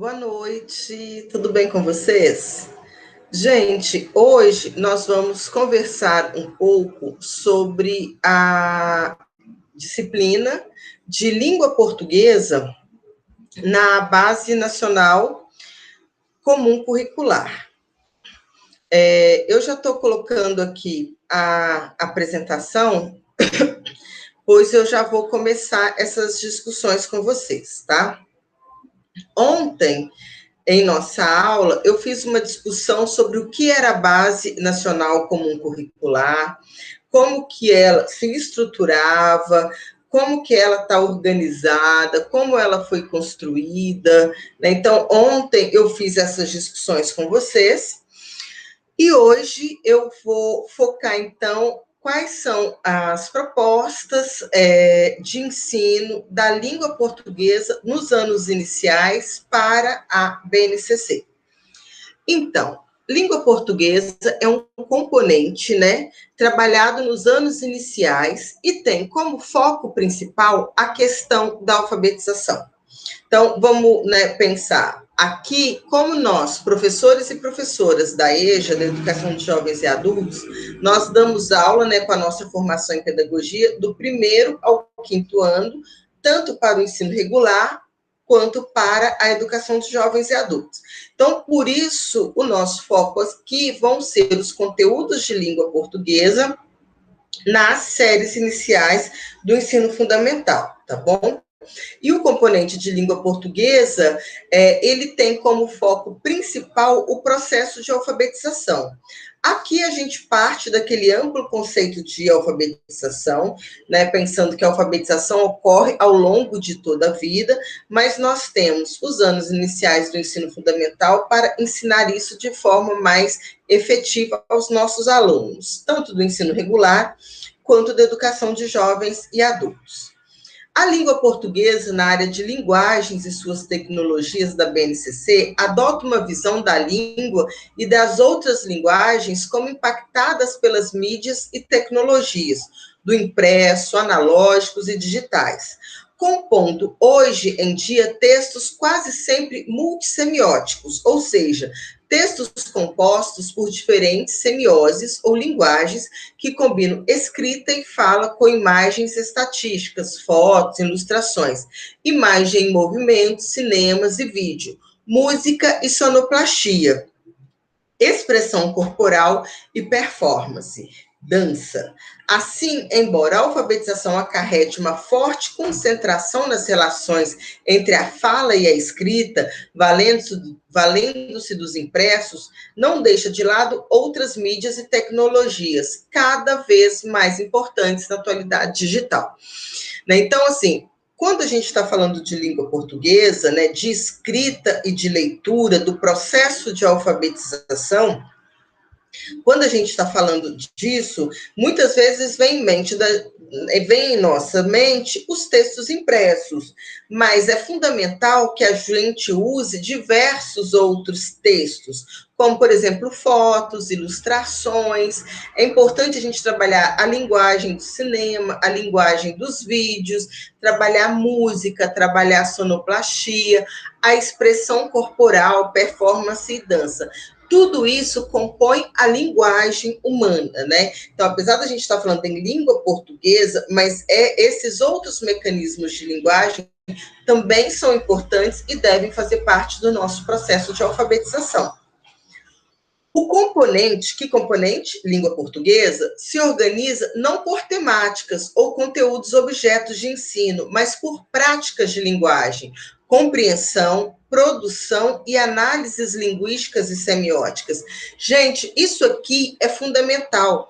Boa noite, tudo bem com vocês? Gente, hoje nós vamos conversar um pouco sobre a disciplina de língua portuguesa na Base Nacional Comum Curricular. Eu já estou colocando aqui a apresentação, pois eu já vou começar essas discussões com vocês, tá? Ontem, em nossa aula, eu fiz uma discussão sobre o que era a Base Nacional Comum Curricular, como que ela se estruturava, como que ela está organizada, como ela foi construída, né? Então, ontem eu fiz essas discussões com vocês, e hoje eu vou focar, então, quais são as propostas de ensino da língua portuguesa nos anos iniciais para a BNCC. Então, língua portuguesa é um componente, né, trabalhado nos anos iniciais e tem como foco principal a questão da alfabetização. Então, vamos, né, pensar aqui como nós, professores e professoras da EJA, da Educação de Jovens e Adultos, nós damos aula, né, com a nossa formação em pedagogia do primeiro ao quinto ano, tanto para o ensino regular quanto para a educação de jovens e adultos. Então, por isso, o nosso foco aqui vão ser os conteúdos de língua portuguesa nas séries iniciais do ensino fundamental, tá bom? E o componente de língua portuguesa, ele tem como foco principal o processo de alfabetização. Aqui a gente parte daquele amplo conceito de alfabetização, né, pensando que a alfabetização ocorre ao longo de toda a vida, mas nós temos os anos iniciais do ensino fundamental para ensinar isso de forma mais efetiva aos nossos alunos, tanto do ensino regular quanto da educação de jovens e adultos. A língua portuguesa, na área de linguagens e suas tecnologias da BNCC, adota uma visão da língua e das outras linguagens como impactadas pelas mídias e tecnologias, do impresso, analógicos e digitais, compondo hoje em dia textos quase sempre multissemióticos, ou seja, textos compostos por diferentes semioses ou linguagens que combinam escrita e fala com imagens estatísticas, fotos, ilustrações, imagem em movimento, cinemas e vídeo, música e sonoplastia, expressão corporal e performance, dança. Assim, embora a alfabetização acarrete uma forte concentração nas relações entre a fala e a escrita, valendo-se dos impressos, não deixa de lado outras mídias e tecnologias, cada vez mais importantes na atualidade digital. Então, assim, quando a gente está falando de língua portuguesa, né, de escrita e de leitura, do processo de alfabetização, quando a gente está falando disso, muitas vezes vem em nossa mente os textos impressos, mas é fundamental que a gente use diversos outros textos, como, por exemplo, fotos, ilustrações. É importante a gente trabalhar a linguagem do cinema, a linguagem dos vídeos, trabalhar música, trabalhar sonoplastia, a expressão corporal, performance e dança. Tudo isso compõe a linguagem humana, né? Então, apesar da gente estar falando em língua portuguesa, mas esses outros mecanismos de linguagem também são importantes e devem fazer parte do nosso processo de alfabetização. Que componente? Língua portuguesa, se organiza não por temáticas ou conteúdos objetos de ensino, mas por práticas de linguagem, compreensão, produção e análises linguísticas e semióticas. Gente, isso aqui é fundamental.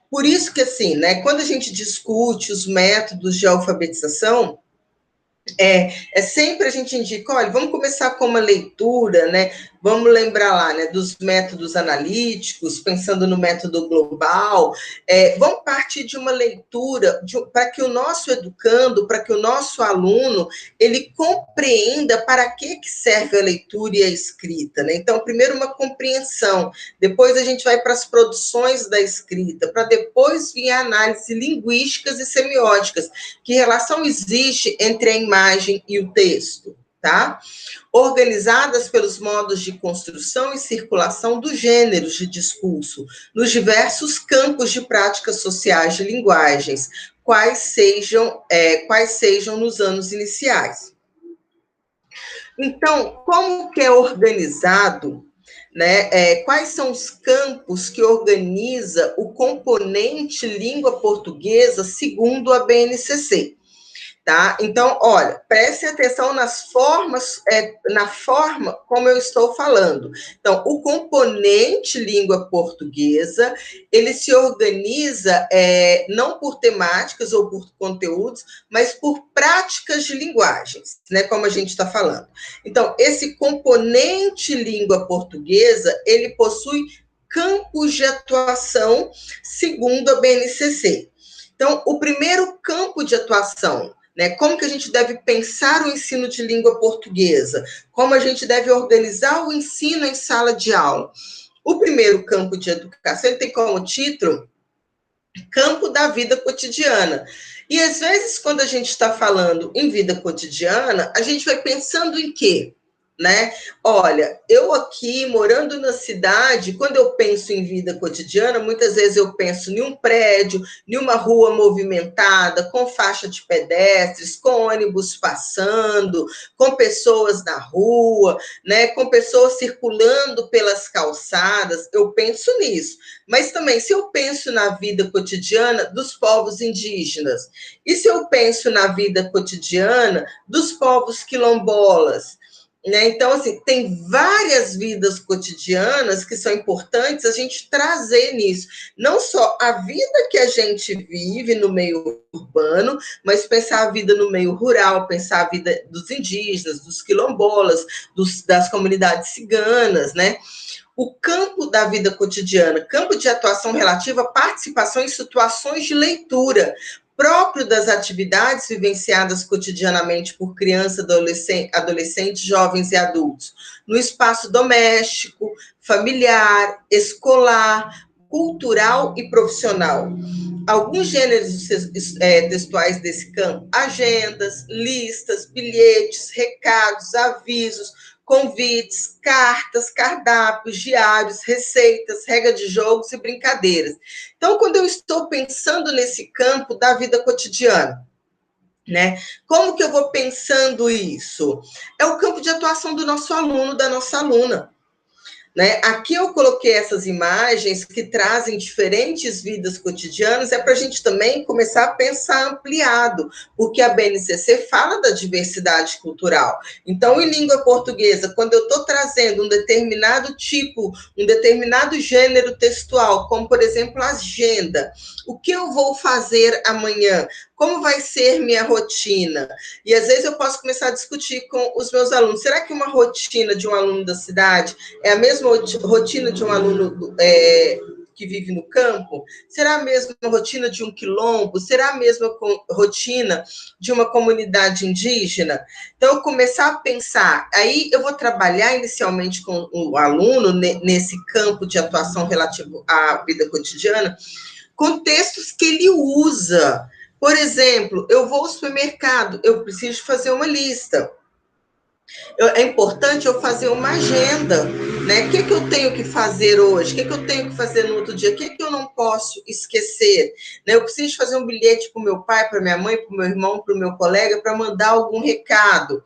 Por isso que, assim, né, quando a gente discute os métodos de alfabetização, sempre a gente indica, olha, vamos começar com uma leitura, né? Vamos lembrar lá, né, dos métodos analíticos, pensando no método global. Vamos partir de uma leitura para que o nosso educando, para que o nosso aluno, ele compreenda para que serve a leitura e a escrita, né? Então, primeiro uma compreensão, depois a gente vai para as produções da escrita, para depois vir a análise linguísticas e semióticas. Que relação existe entre a imagem e o texto? tá? Organizadas pelos modos de construção e circulação dos gêneros de discurso, nos diversos campos de práticas sociais de linguagens, quais sejam nos anos iniciais. Então, como que é organizado, né? Quais são os campos que organiza o componente língua portuguesa segundo a BNCC? Tá? Então, olha, preste atenção nas formas, na forma como eu estou falando. Então, o componente língua portuguesa, ele se organiza não por temáticas ou por conteúdos, mas por práticas de linguagens, né? Como a gente está falando. Então, esse componente língua portuguesa, ele possui campos de atuação segundo a BNCC. Então, o primeiro campo de atuação, né? Como que a gente deve pensar o ensino de língua portuguesa? Como a gente deve organizar o ensino em sala de aula? O primeiro campo de educação tem como título Campo da Vida Cotidiana. E, às vezes, quando a gente está falando em vida cotidiana, a gente vai pensando em quê? Né? Olha, eu aqui, morando na cidade, quando eu penso em vida cotidiana, muitas vezes eu penso em um prédio, em uma rua movimentada, com faixa de pedestres, com ônibus passando, com pessoas na rua, né? Com pessoas circulando pelas calçadas, eu penso nisso. Mas também, se eu penso na vida cotidiana dos povos indígenas, e se eu penso na vida cotidiana dos povos quilombolas, né? Então, assim, tem várias vidas cotidianas que são importantes a gente trazer nisso. Não só a vida que a gente vive no meio urbano, mas pensar a vida no meio rural, pensar a vida dos indígenas, dos quilombolas, das comunidades ciganas, né? O campo da vida cotidiana, campo de atuação relativa à participação em situações de leitura, próprio das atividades vivenciadas cotidianamente por crianças, adolescentes, jovens e adultos, no espaço doméstico, familiar, escolar, cultural e profissional. Alguns gêneros textuais desse campo: agendas, listas, bilhetes, recados, avisos, convites, cartas, cardápios, diários, receitas, regra de jogos e brincadeiras. Então, quando eu estou pensando nesse campo da vida cotidiana, né? Como que eu vou pensando isso? É o campo de atuação do nosso aluno, da nossa aluna. Né? Aqui eu coloquei essas imagens que trazem diferentes vidas cotidianas, é para a gente também começar a pensar ampliado, porque a BNCC fala da diversidade cultural. Então, em língua portuguesa, quando eu estou trazendo um determinado tipo, um determinado gênero textual, como, por exemplo, a agenda, o que eu vou fazer amanhã? Como vai ser minha rotina? E, às vezes, eu posso começar a discutir com os meus alunos. Será que uma rotina de um aluno da cidade é a mesma rotina de um aluno que vive no campo? Será a mesma rotina de um quilombo? Será a mesma rotina de uma comunidade indígena? Então, eu começar a pensar, aí eu vou trabalhar inicialmente com o aluno nesse campo de atuação relativo à vida cotidiana, com textos que ele usa. Por exemplo, eu vou ao supermercado, eu preciso fazer uma lista. É importante eu fazer uma agenda, né? O que eu tenho que fazer hoje? O que eu tenho que fazer no outro dia? O que eu não posso esquecer? Né? Eu preciso fazer um bilhete para o meu pai, para minha mãe, para o meu irmão, para o meu colega, para mandar algum recado.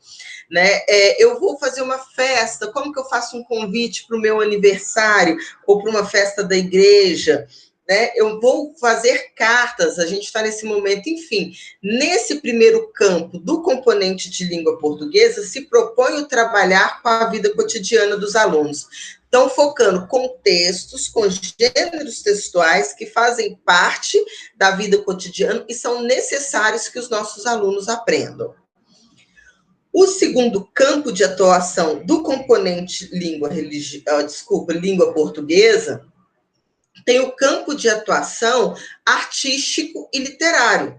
Né? Eu vou fazer uma festa, como que eu faço um convite para o meu aniversário ou para uma festa da igreja? Né? Eu vou fazer cartas, a gente está nesse momento, enfim. Nesse primeiro campo do componente de língua portuguesa, se propõe o trabalhar com a vida cotidiana dos alunos. Então, focando com textos, com gêneros textuais que fazem parte da vida cotidiana e são necessários que os nossos alunos aprendam. O segundo campo de atuação do componente língua portuguesa tem o campo de atuação artístico e literário.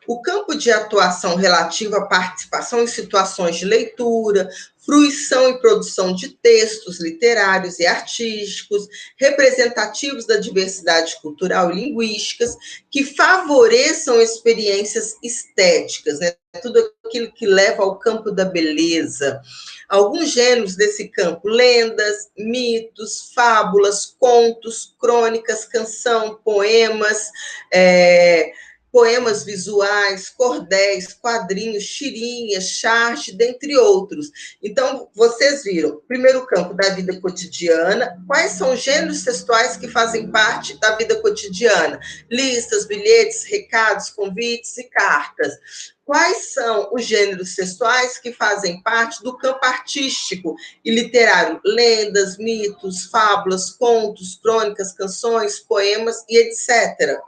O campo de atuação relativo à participação em situações de leitura, fruição e produção de textos literários e artísticos, representativos da diversidade cultural e linguísticas, que favoreçam experiências estéticas, né? tudo aquilo que leva ao campo da beleza. Alguns gêneros desse campo: lendas, mitos, fábulas, contos, crônicas, canção, poemas, poemas visuais, cordéis, quadrinhos, tirinhas, charge, dentre outros. Então, vocês viram, primeiro campo da vida cotidiana, quais são os gêneros textuais que fazem parte da vida cotidiana? Listas, bilhetes, recados, convites e cartas. Quais são os gêneros textuais que fazem parte do campo artístico e literário? Lendas, mitos, fábulas, contos, crônicas, canções, poemas e etc.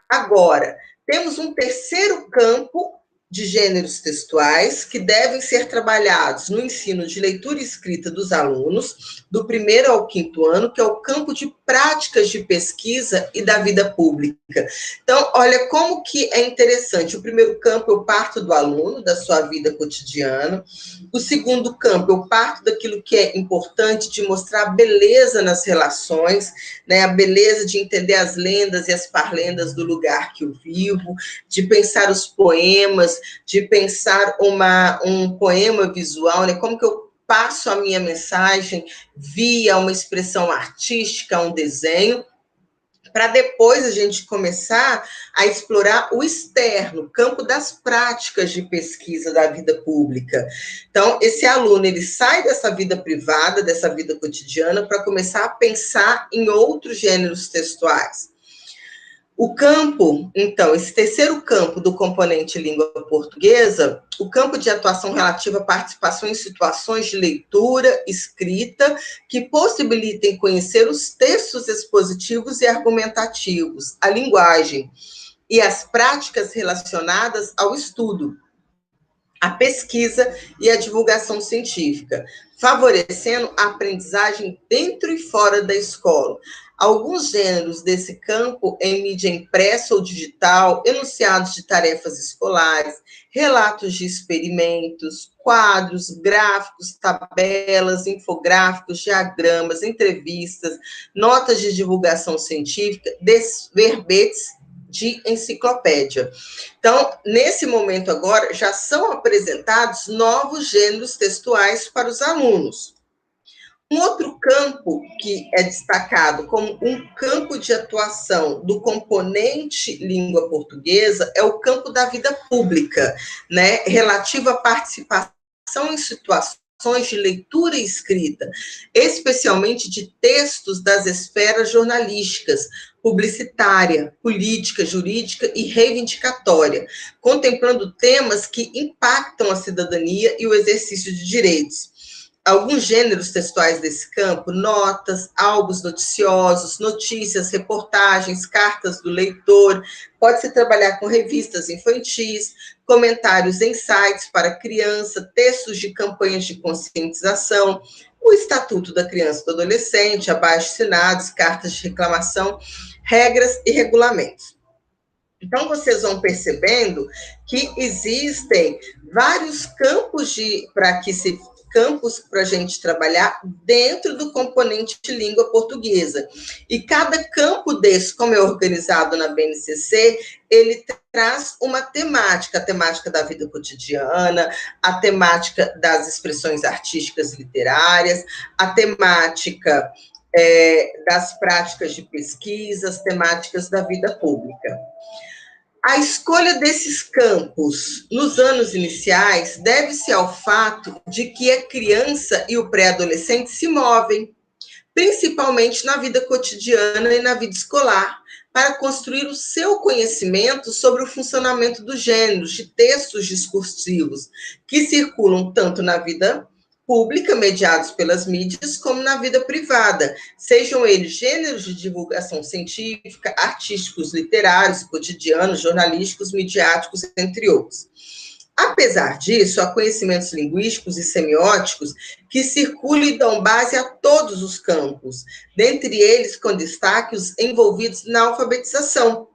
Agora, temos um terceiro campo de gêneros textuais que devem ser trabalhados no ensino de leitura e escrita dos alunos, do primeiro ao quinto ano, que é o campo de práticas de pesquisa e da vida pública. Então, olha como que é interessante. O primeiro campo eu parto do aluno, da sua vida cotidiana. O segundo campo eu parto daquilo que é importante, de mostrar a beleza nas relações, né? A beleza de entender as lendas e as parlendas do lugar que eu vivo, de pensar os poemas, de pensar um poema visual, né? Como que eu passo a minha mensagem via uma expressão artística, um desenho, para depois a gente começar a explorar o externo, o campo das práticas de pesquisa da vida pública. Então, esse aluno, ele sai dessa vida privada, dessa vida cotidiana, para começar a pensar em outros gêneros textuais. O campo, então, esse terceiro campo do componente língua portuguesa, o campo de atuação relativa à participação em situações de leitura, escrita, que possibilitem conhecer os textos expositivos e argumentativos, a linguagem e as práticas relacionadas ao estudo, a pesquisa e a divulgação científica, favorecendo a aprendizagem dentro e fora da escola. Alguns gêneros desse campo em mídia impressa ou digital, enunciados de tarefas escolares, relatos de experimentos, quadros, gráficos, tabelas, infográficos, diagramas, entrevistas, notas de divulgação científica, verbetes de enciclopédia. Então, nesse momento agora, já são apresentados novos gêneros textuais para os alunos. Um outro campo que é destacado como um campo de atuação do componente língua portuguesa é o campo da vida pública, né, relativo à participação em situações de leitura e escrita, especialmente de textos das esferas jornalísticas, publicitária, política, jurídica e reivindicatória, contemplando temas que impactam a cidadania e o exercício de direitos. Alguns gêneros textuais desse campo: notas, álbuns noticiosos, notícias, reportagens, cartas do leitor. Pode-se trabalhar com revistas infantis, comentários em sites para criança, textos de campanhas de conscientização, o Estatuto da Criança e do Adolescente, abaixo-assinados, cartas de reclamação, regras e regulamentos. Então, vocês vão percebendo que existem vários campos para a gente trabalhar dentro do componente de língua portuguesa. E cada campo desse, como é organizado na BNCC, ele traz uma temática, a temática da vida cotidiana, a temática das expressões artísticas e literárias, a temática das práticas de pesquisa, as temáticas da vida pública. A escolha desses campos nos anos iniciais deve-se ao fato de que a criança e o pré-adolescente se movem, principalmente na vida cotidiana e na vida escolar, para construir o seu conhecimento sobre o funcionamento dos gêneros de textos discursivos que circulam tanto na vida pública, mediados pelas mídias, como na vida privada, sejam eles gêneros de divulgação científica, artísticos, literários, cotidianos, jornalísticos, midiáticos, entre outros. Apesar disso, há conhecimentos linguísticos e semióticos que circulam e dão base a todos os campos, dentre eles com destaque os envolvidos na alfabetização.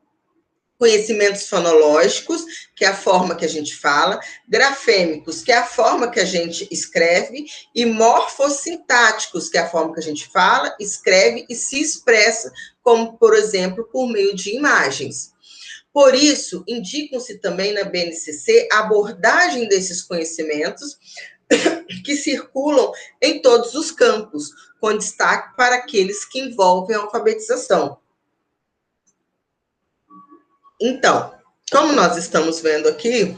Conhecimentos fonológicos, que é a forma que a gente fala, grafêmicos, que é a forma que a gente escreve, e morfossintáticos, que é a forma que a gente fala, escreve e se expressa, como, por exemplo, por meio de imagens. Por isso, indicam-se também na BNCC a abordagem desses conhecimentos que circulam em todos os campos, com destaque para aqueles que envolvem a alfabetização. Então, como nós estamos vendo aqui,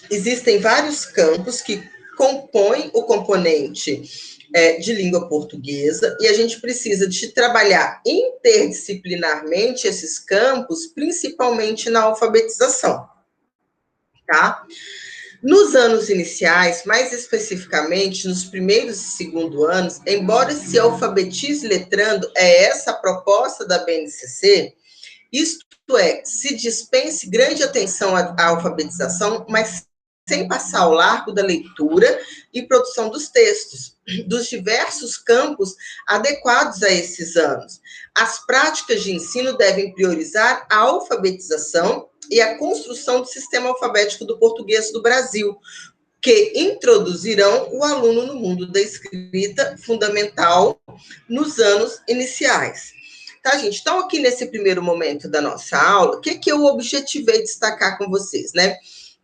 existem vários campos que compõem o componente de língua portuguesa, e a gente precisa de trabalhar interdisciplinarmente esses campos, principalmente na alfabetização, tá? Nos anos iniciais, mais especificamente nos primeiros e segundo anos, embora se alfabetize letrando, é essa a proposta da BNCC, isto é, se dispense grande atenção à alfabetização, mas sem passar ao largo da leitura e produção dos textos, dos diversos campos adequados a esses anos. As práticas de ensino devem priorizar a alfabetização e a construção do sistema alfabético do português do Brasil, que introduzirão o aluno no mundo da escrita fundamental nos anos iniciais. Tá, gente? Então, aqui nesse primeiro momento da nossa aula, o que eu objetivei destacar com vocês, né?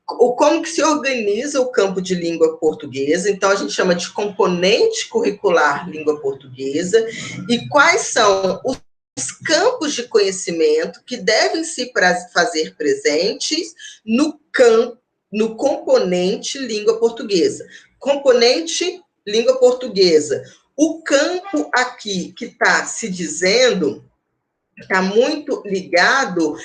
Como que se organiza o campo de língua portuguesa, então a gente chama de componente curricular língua portuguesa, e quais são os campos de conhecimento que devem se fazer presentes no componente língua portuguesa. Componente língua portuguesa. O campo aqui que está se dizendo está muito ligado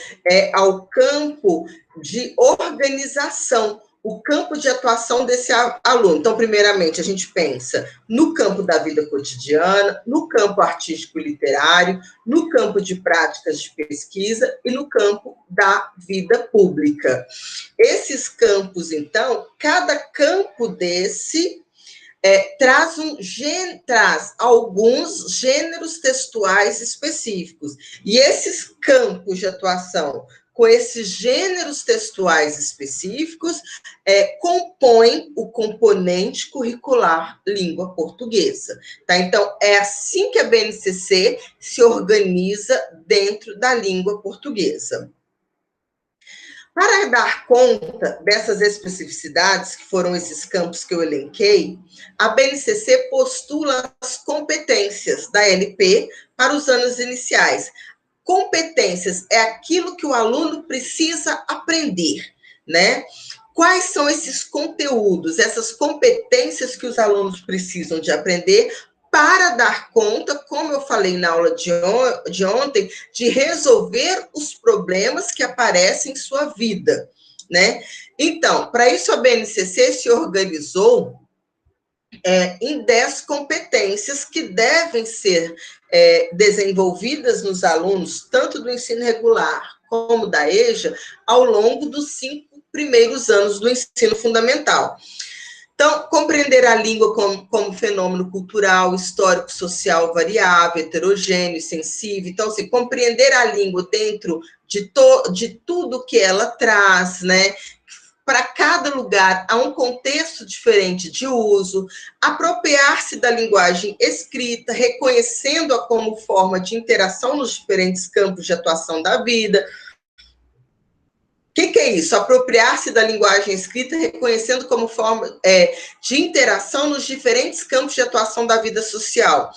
ao campo de organização, o campo de atuação desse aluno. Então, primeiramente, a gente pensa no campo da vida cotidiana, no campo artístico e literário, no campo de práticas de pesquisa e no campo da vida pública. Esses campos, então, cada campo desse traz alguns gêneros textuais específicos. E esses campos de atuação, com esses gêneros textuais específicos, compõem o componente curricular língua portuguesa. Tá? Então, é assim que a BNCC se organiza dentro da língua portuguesa. Para dar conta dessas especificidades, que foram esses campos que eu elenquei, a BNCC postula as competências da LP para os anos iniciais. Competências é aquilo que o aluno precisa aprender, né? Quais são esses conteúdos, essas competências que os alunos precisam de aprender para dar conta, como eu falei na aula de ontem, de resolver os problemas que aparecem em sua vida, né? Então, para isso a BNCC se organizou em 10 competências que devem ser desenvolvidas nos alunos, tanto do ensino regular como da EJA, ao longo dos 5 primeiros anos do ensino fundamental. Então, compreender a língua como fenômeno cultural, histórico, social, variável, heterogêneo e sensível. Então, assim, compreender a língua dentro de tudo que ela traz, né? Para cada lugar há um contexto diferente de uso, apropriar-se da linguagem escrita, reconhecendo-a como forma de interação nos diferentes campos de atuação da vida. O que é isso? Apropriar-se da linguagem escrita, reconhecendo como forma de interação nos diferentes campos de atuação da vida social.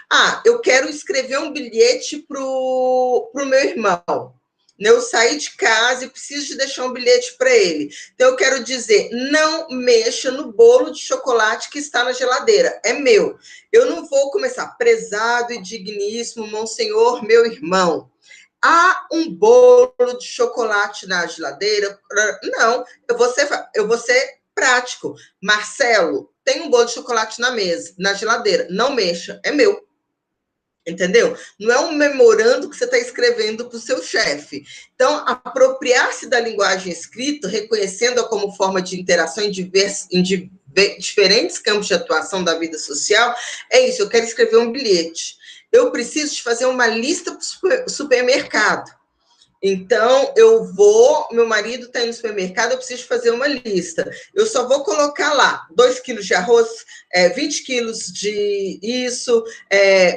Ah, eu quero escrever um bilhete para o meu irmão. Eu saí de casa e preciso de deixar um bilhete para ele. Então, eu quero dizer, não mexa no bolo de chocolate que está na geladeira. É meu. Eu não vou começar, prezado e digníssimo, monsenhor, meu irmão. Há um bolo de chocolate na geladeira? Não, eu vou ser prático. Marcelo, tem um bolo de chocolate na geladeira. Não mexa, é meu. Entendeu? Não é um memorando que você está escrevendo para o seu chefe. Então, apropriar-se da linguagem escrita, reconhecendo-a como forma de interação em diferentes campos de atuação da vida social, é isso, eu quero escrever um bilhete. Eu preciso de fazer uma lista para o supermercado. Então, meu marido está indo no supermercado, eu preciso fazer uma lista. Eu só vou colocar lá 2 quilos de arroz, 20 quilos de isso,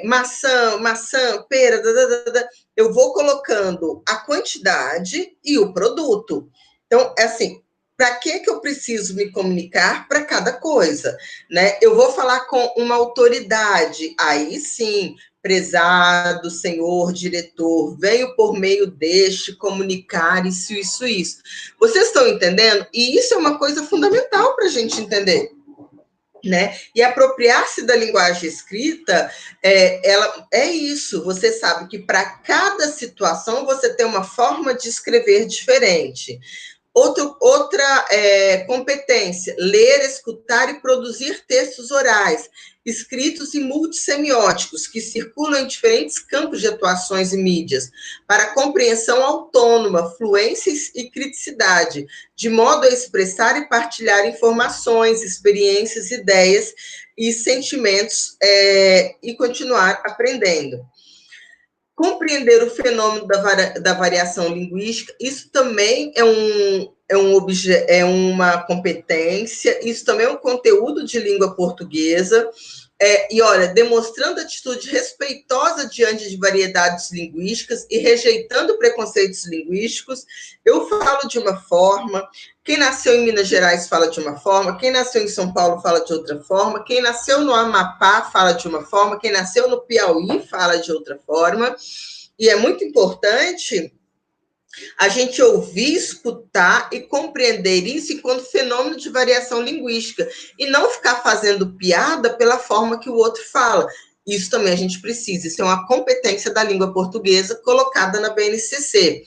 maçã, pera, eu vou colocando a quantidade e o produto. Então, é assim, para que eu preciso me comunicar para cada coisa, né? Eu vou falar com uma autoridade, aí sim, prezado senhor diretor, venho por meio deste comunicar isso. Vocês estão entendendo? E isso é uma coisa fundamental para a gente entender. Né? E apropriar-se da linguagem escrita, ela é isso. Você sabe que para cada situação você tem uma forma de escrever diferente. Outra competência, ler, escutar e produzir textos orais, escritos e multissemióticos, que circulam em diferentes campos de atuações e mídias, para compreensão autônoma, fluência e criticidade, de modo a expressar e partilhar informações, experiências, ideias e sentimentos, e continuar aprendendo. Compreender o fenômeno da variação linguística, isso também é uma competência, isso também é um conteúdo de língua portuguesa, e olha, demonstrando atitude respeitosa diante de variedades linguísticas e rejeitando preconceitos linguísticos, eu falo de uma forma, quem nasceu em Minas Gerais fala de uma forma, quem nasceu em São Paulo fala de outra forma, quem nasceu no Amapá fala de uma forma, quem nasceu no Piauí fala de outra forma, e é muito importante a gente ouvir, escutar e compreender isso enquanto fenômeno de variação linguística, e não ficar fazendo piada pela forma que o outro fala. Isso também a gente precisa, isso é uma competência da língua portuguesa colocada na BNCC.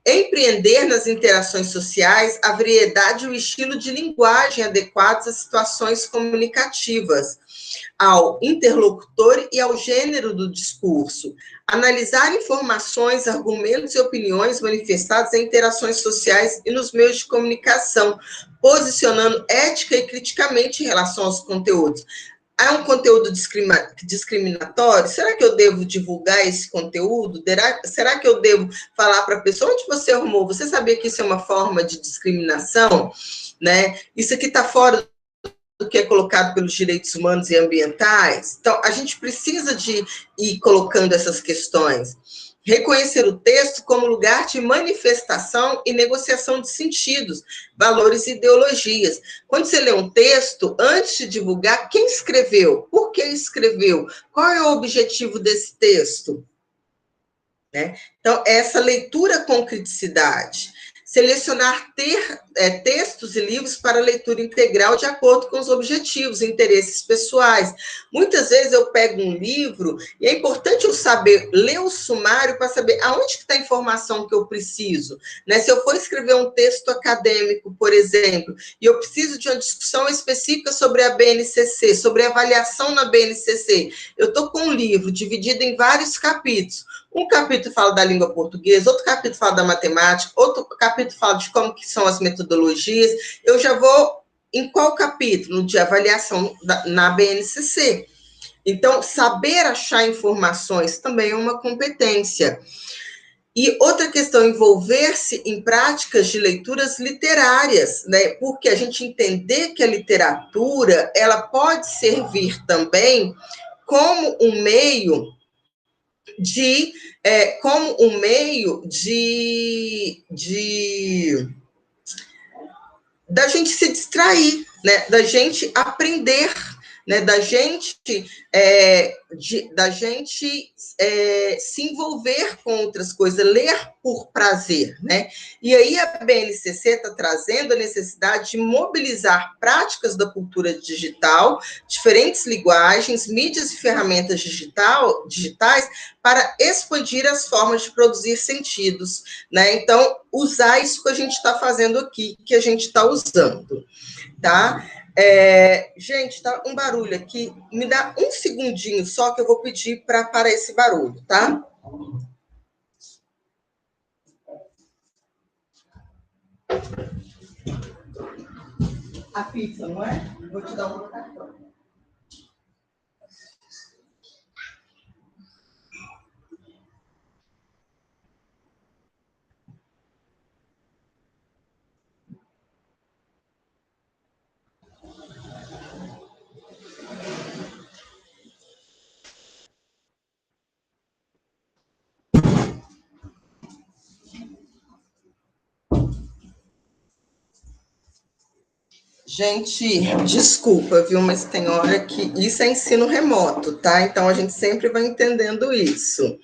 Empreender nas interações sociais a variedade e o estilo de linguagem adequados às situações comunicativas, ao interlocutor e ao gênero do discurso. Analisar informações, argumentos e opiniões manifestados em interações sociais e nos meios de comunicação, posicionando ética e criticamente em relação aos conteúdos. Há um conteúdo discriminatório? Será que eu devo divulgar esse conteúdo? Será que eu devo falar para a pessoa onde você arrumou? Você sabia que isso é uma forma de discriminação? Né? Isso aqui está fora do que é colocado pelos direitos humanos e ambientais? Então, a gente precisa de ir colocando essas questões. Reconhecer o texto como lugar de manifestação e negociação de sentidos, valores e ideologias. Quando você lê um texto, antes de divulgar, quem escreveu? Por que escreveu? Qual é o objetivo desse texto? Né? Então, essa leitura com criticidade. Selecionar textos e livros para leitura integral de acordo com os objetivos e interesses pessoais. Muitas vezes eu pego um livro e é importante eu saber ler o sumário para saber aonde está a informação que eu preciso. Né? Se eu for escrever um texto acadêmico, por exemplo, e eu preciso de uma discussão específica sobre a BNCC, sobre a avaliação na BNCC, eu estou com um livro dividido em vários capítulos. Um capítulo fala da língua portuguesa, outro capítulo fala da matemática, outro capítulo fala de como que são as metodologias. Eu já vou em qual capítulo? De avaliação na BNCC. Então, saber achar informações também é uma competência. E outra questão, envolver-se em práticas de leituras literárias, né? Porque a gente entender que a literatura, ela pode servir também como um meio de da gente se distrair, né? Da gente aprender, né? Da gente se envolver com outras coisas, ler por prazer, né? E aí a BNCC está trazendo a necessidade de mobilizar práticas da cultura digital, diferentes linguagens, mídias e ferramentas digitais para expandir as formas de produzir sentidos, né? Então, usar isso que a gente está fazendo aqui, que a gente está usando, tá? Gente, tá um barulho aqui. Me dá um segundinho só que eu vou pedir para parar esse barulho, tá? A pizza, não é? Vou te dar um cartão. Gente, desculpa, viu? Mas tem hora que isso é ensino remoto, tá? Então a gente sempre vai entendendo isso.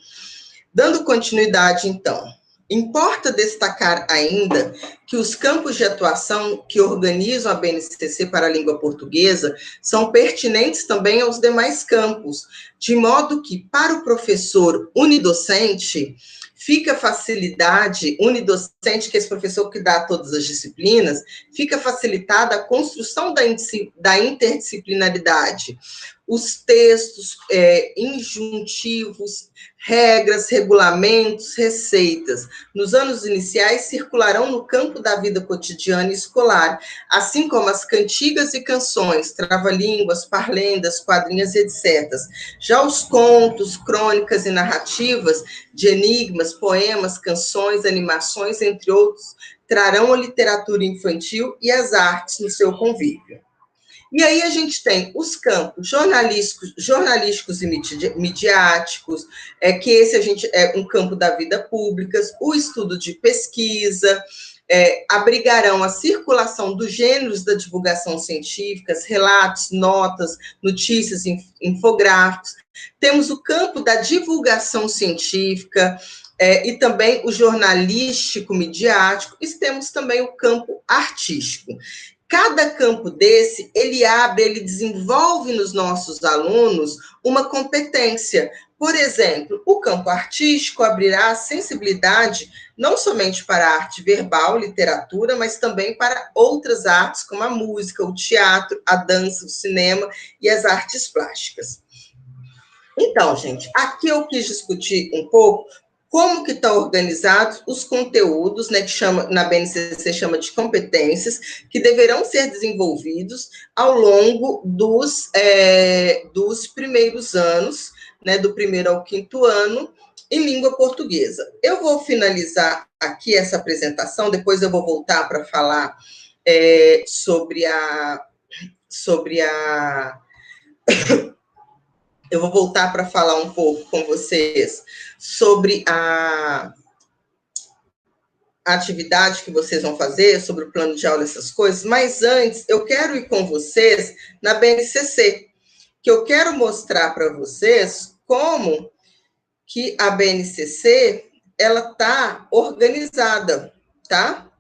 Dando continuidade, então, importa destacar ainda que os campos de atuação que organizam a BNCC para a língua portuguesa são pertinentes também aos demais campos, de modo que, para o professor unidocente, fica facilidade, unidocente, que é esse professor que dá todas as disciplinas, fica facilitada a construção da interdisciplinaridade. Os textos, injuntivos, regras, regulamentos, receitas, nos anos iniciais circularão no campo da vida cotidiana e escolar, assim como as cantigas e canções, trava-línguas, parlendas, quadrinhas, etc. Já os contos, crônicas e narrativas de enigmas, poemas, canções, animações, entre outros, trarão a literatura infantil e as artes no seu convívio. E aí a gente tem os campos jornalísticos e midiáticos, que esse a gente é um campo da vida pública, o estudo de pesquisa, abrigarão a circulação dos gêneros da divulgação científica, relatos, notas, notícias, infográficos. Temos o campo da divulgação científica, e também o jornalístico midiático, e temos também o campo artístico. Cada campo desse, ele abre, ele desenvolve nos nossos alunos uma competência. Por exemplo, o campo artístico abrirá a sensibilidade não somente para a arte verbal, literatura, mas também para outras artes, como a música, o teatro, a dança, o cinema e as artes plásticas. Então, gente, aqui eu quis discutir um pouco como que estão organizados os conteúdos, né, que na BNCC chama de competências, que deverão ser desenvolvidos ao longo dos primeiros anos, né, do primeiro ao quinto ano, em língua portuguesa. Eu vou finalizar aqui essa apresentação, depois eu vou voltar para falar sobre a eu vou voltar para falar um pouco com vocês sobre a atividade que vocês vão fazer, sobre o plano de aula, essas coisas, mas antes eu quero ir com vocês na BNCC, que eu quero mostrar para vocês como que a BNCC ela está organizada, tá?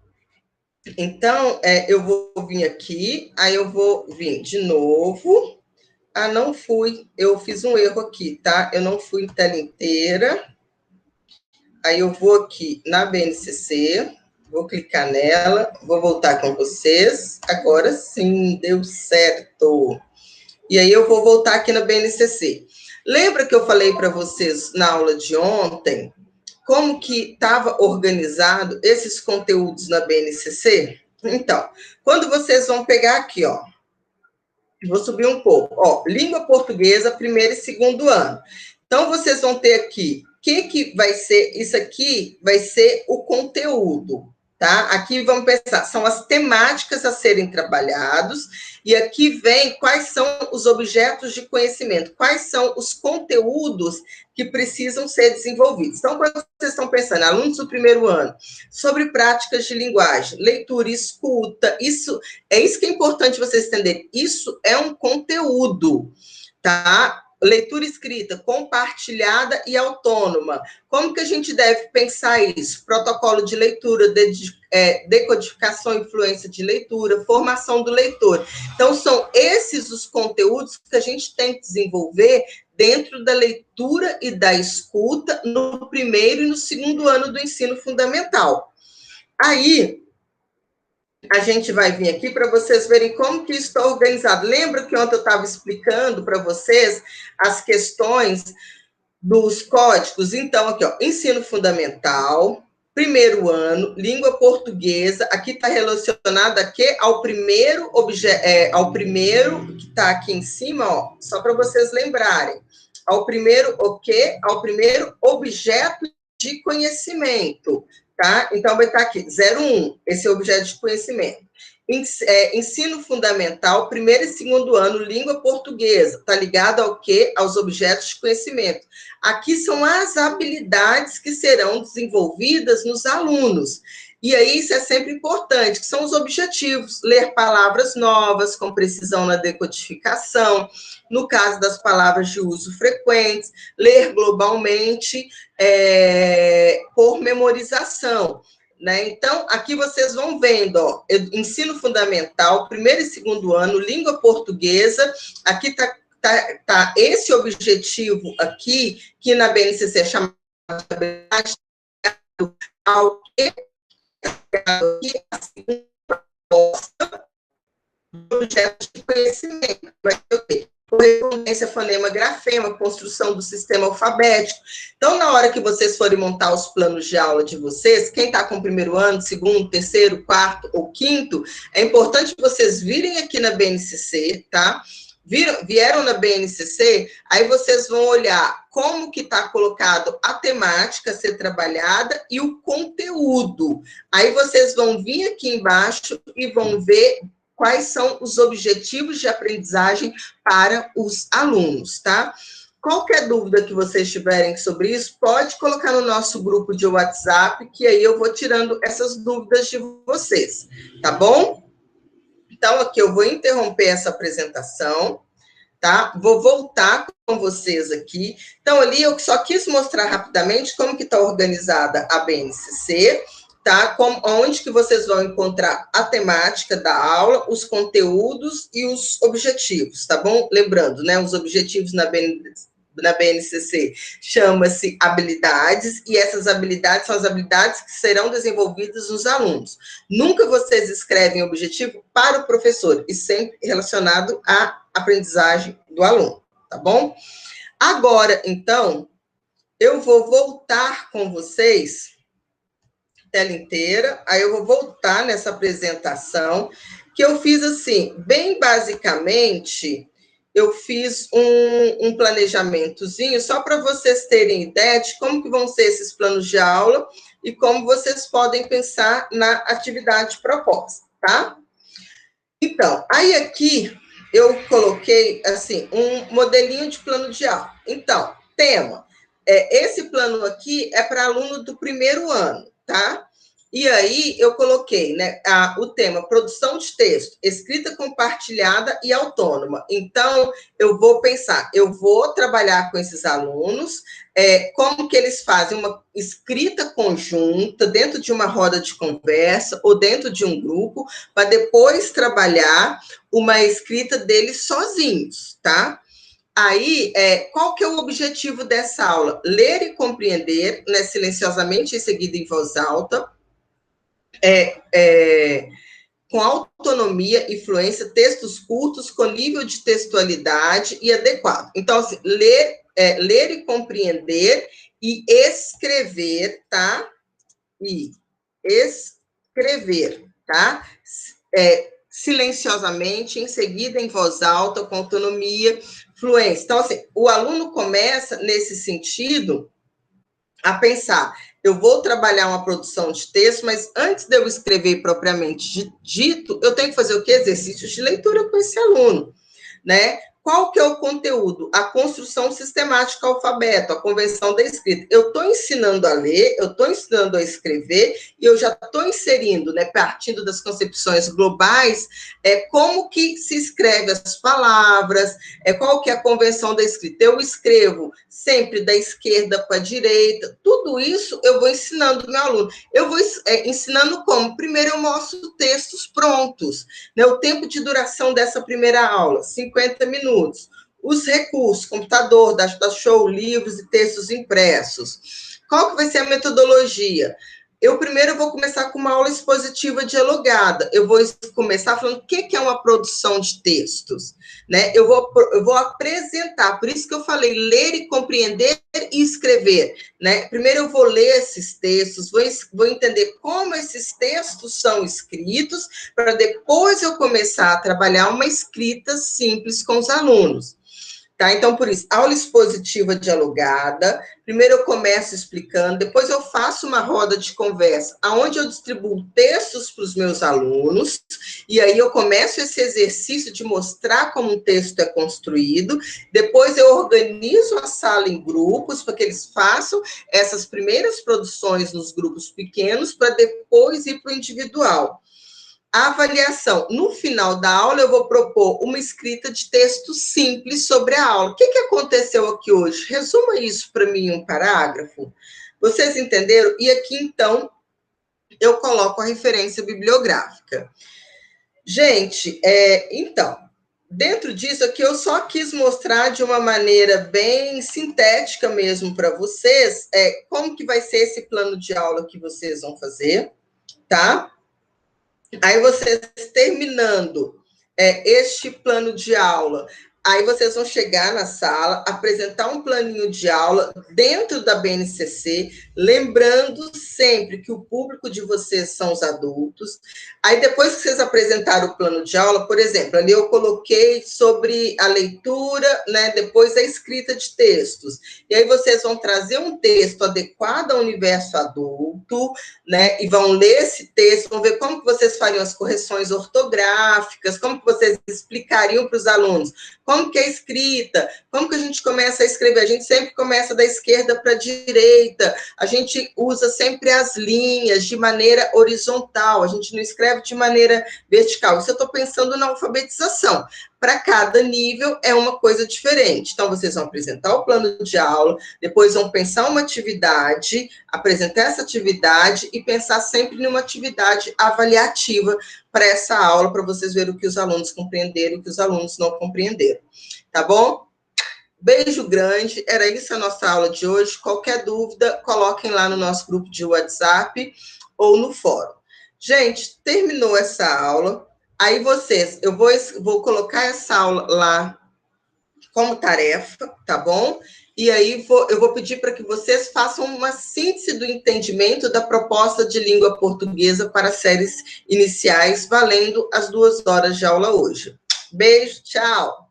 Então, eu vou vir aqui, aí eu vou vir de novo. Ah, não fui, eu fiz um erro aqui, tá? Eu não fui em tela inteira. Aí eu vou aqui na BNCC, vou clicar nela, vou voltar com vocês. Agora sim, deu certo. E aí eu vou voltar aqui na BNCC. Lembra que eu falei para vocês na aula de ontem como que estava organizado esses conteúdos na BNCC? Então, quando vocês vão pegar aqui, ó, vou subir um pouco. Ó, língua portuguesa, primeiro e segundo ano. Então, vocês vão ter aqui, o que vai ser? Isso aqui vai ser o conteúdo, tá? Aqui vamos pensar, são as temáticas a serem trabalhados, e aqui vem quais são os objetos de conhecimento, quais são os conteúdos que precisam ser desenvolvidos. Então, quando vocês estão pensando, alunos do primeiro ano, sobre práticas de linguagem, leitura e escuta, isso que é importante vocês entenderem. Isso é um conteúdo, tá? Leitura escrita, compartilhada e autônoma. Como que a gente deve pensar isso? Protocolo de leitura, decodificação e influência de leitura, formação do leitor. Então, são esses os conteúdos que a gente tem que desenvolver dentro da leitura e da escuta no primeiro e no segundo ano do ensino fundamental. Aí, a gente vai vir aqui para vocês verem como que isso está organizado. Lembra que ontem eu estava explicando para vocês as questões dos códigos? Então, aqui, ó, ensino fundamental, primeiro ano, língua portuguesa, aqui está relacionado aqui ao primeiro ao primeiro que está aqui em cima, ó, só para vocês lembrarem. Ao primeiro o quê? Ao primeiro objeto de conhecimento. Tá? Então, vai estar aqui, 01, esse é o objeto de conhecimento. Ensino fundamental, primeiro e segundo ano, língua portuguesa. Está ligado ao quê? Aos objetos de conhecimento. Aqui são as habilidades que serão desenvolvidas nos alunos. E aí isso é sempre importante, que são os objetivos, ler palavras novas com precisão na decodificação, no caso das palavras de uso frequentes, ler globalmente por memorização. Né? Então, aqui vocês vão vendo, ó, ensino fundamental, primeiro e segundo ano, língua portuguesa, aqui está tá esse objetivo aqui, que na BNCC é chamado ao que a segunda proposta do objeto de conhecimento, vai ter o quê? Correspondência, fonema, grafema, construção do sistema alfabético. Então, na hora que vocês forem montar os planos de aula de vocês, quem está com o primeiro ano, segundo, terceiro, quarto ou quinto, é importante vocês virem aqui na BNCC, tá? Vieram na BNCC, aí vocês vão olhar como que está colocado a temática a ser trabalhada e o conteúdo. Aí vocês vão vir aqui embaixo e vão ver quais são os objetivos de aprendizagem para os alunos, tá? Qualquer dúvida que vocês tiverem sobre isso, pode colocar no nosso grupo de WhatsApp, que aí eu vou tirando essas dúvidas de vocês, tá bom? Então, aqui eu vou interromper essa apresentação, tá? Vou voltar com vocês aqui. Então, ali eu só quis mostrar rapidamente como que está organizada a BNCC, tá? Onde que vocês vão encontrar a temática da aula, os conteúdos e os objetivos, tá bom? Lembrando, né, os objetivos na BNCC chama-se habilidades, e essas habilidades são as habilidades que serão desenvolvidas nos alunos. Nunca vocês escrevem objetivo para o professor, e sempre relacionado à aprendizagem do aluno, tá bom? Agora, então, eu vou voltar com vocês tela inteira, aí eu vou voltar nessa apresentação, que eu fiz assim, bem basicamente, eu fiz um planejamentozinho, só para vocês terem ideia de como que vão ser esses planos de aula e como vocês podem pensar na atividade proposta, tá? Então, aí aqui eu coloquei, assim, um modelinho de plano de aula. Então, tema. Esse plano aqui é para aluno do primeiro ano, tá? E aí eu coloquei, né, o tema produção de texto, escrita compartilhada e autônoma. Então, eu vou pensar, eu vou trabalhar com esses alunos, como que eles fazem uma escrita conjunta dentro de uma roda de conversa ou dentro de um grupo, para depois trabalhar uma escrita deles sozinhos, tá? Aí, qual que é o objetivo dessa aula? Ler e compreender, né, silenciosamente e seguida em voz alta, com autonomia e fluência, textos curtos com nível de textualidade e adequado. Então, assim, ler e compreender e escrever, tá? E escrever, tá? Silenciosamente, em seguida em voz alta, com autonomia, fluência. Então, assim, o aluno começa, nesse sentido, a pensar, eu vou trabalhar uma produção de texto, mas antes de eu escrever propriamente dito, eu tenho que fazer o quê? Exercícios de leitura com esse aluno, né? Qual que é o conteúdo? A construção sistemática do alfabeto, a convenção da escrita. Eu estou ensinando a ler, eu estou ensinando a escrever, e eu já estou inserindo, né, partindo das concepções globais, como que se escreve as palavras, qual que é a convenção da escrita. Eu escrevo sempre da esquerda para a direita, tudo isso eu vou ensinando o meu aluno. Eu vou ensinando como? Primeiro eu mostro textos prontos, né, o tempo de duração dessa primeira aula, 50 minutos. Os recursos, computador, data show, livros e textos impressos. Qual que vai ser a metodologia? Eu primeiro vou começar com uma aula expositiva dialogada. Eu vou começar falando o que é uma produção de textos, né? Eu vou apresentar, por isso que eu falei ler e compreender e escrever, né? Primeiro eu vou ler esses textos, vou entender como esses textos são escritos, para depois eu começar a trabalhar uma escrita simples com os alunos. Tá? Então, por isso, aula expositiva dialogada. Primeiro eu começo explicando, depois eu faço uma roda de conversa, onde eu distribuo textos para os meus alunos, e aí eu começo esse exercício de mostrar como um texto é construído. Depois eu organizo a sala em grupos, para que eles façam essas primeiras produções nos grupos pequenos, para depois ir para o individual. A avaliação. No final da aula, eu vou propor uma escrita de texto simples sobre a aula. O que aconteceu aqui hoje? Resuma isso para mim em um parágrafo. Vocês entenderam? E aqui, então, eu coloco a referência bibliográfica. Gente, então, dentro disso aqui, eu só quis mostrar de uma maneira bem sintética mesmo para vocês, como que vai ser esse plano de aula que vocês vão fazer, tá? Aí vocês terminando este plano de aula, aí vocês vão chegar na sala, apresentar um planinho de aula dentro da BNCC, lembrando sempre que o público de vocês são os adultos. Aí depois que vocês apresentaram o plano de aula, por exemplo, ali eu coloquei sobre a leitura, né, depois a escrita de textos. E aí vocês vão trazer um texto adequado ao universo adulto, né, e vão ler esse texto, vão ver como que vocês fariam as correções ortográficas, como que vocês explicariam para os alunos como que é escrita, como que a gente começa a escrever. A gente sempre começa da esquerda para a direita, a gente usa sempre as linhas de maneira horizontal, a gente não escreve de maneira vertical. Isso eu estou pensando na alfabetização. Para cada nível é uma coisa diferente. Então, vocês vão apresentar o plano de aula, depois vão pensar uma atividade, apresentar essa atividade e pensar sempre numa atividade avaliativa para essa aula, para vocês verem o que os alunos compreenderam e o que os alunos não compreenderam. Tá bom? Beijo grande, era isso a nossa aula de hoje. Qualquer dúvida, coloquem lá no nosso grupo de WhatsApp ou no fórum. Gente, terminou essa aula. Aí vocês, eu vou colocar essa aula lá como tarefa, tá bom? E aí eu vou pedir para que vocês façam uma síntese do entendimento da proposta de língua portuguesa para séries iniciais, valendo as 2 horas de aula hoje. Beijo, tchau!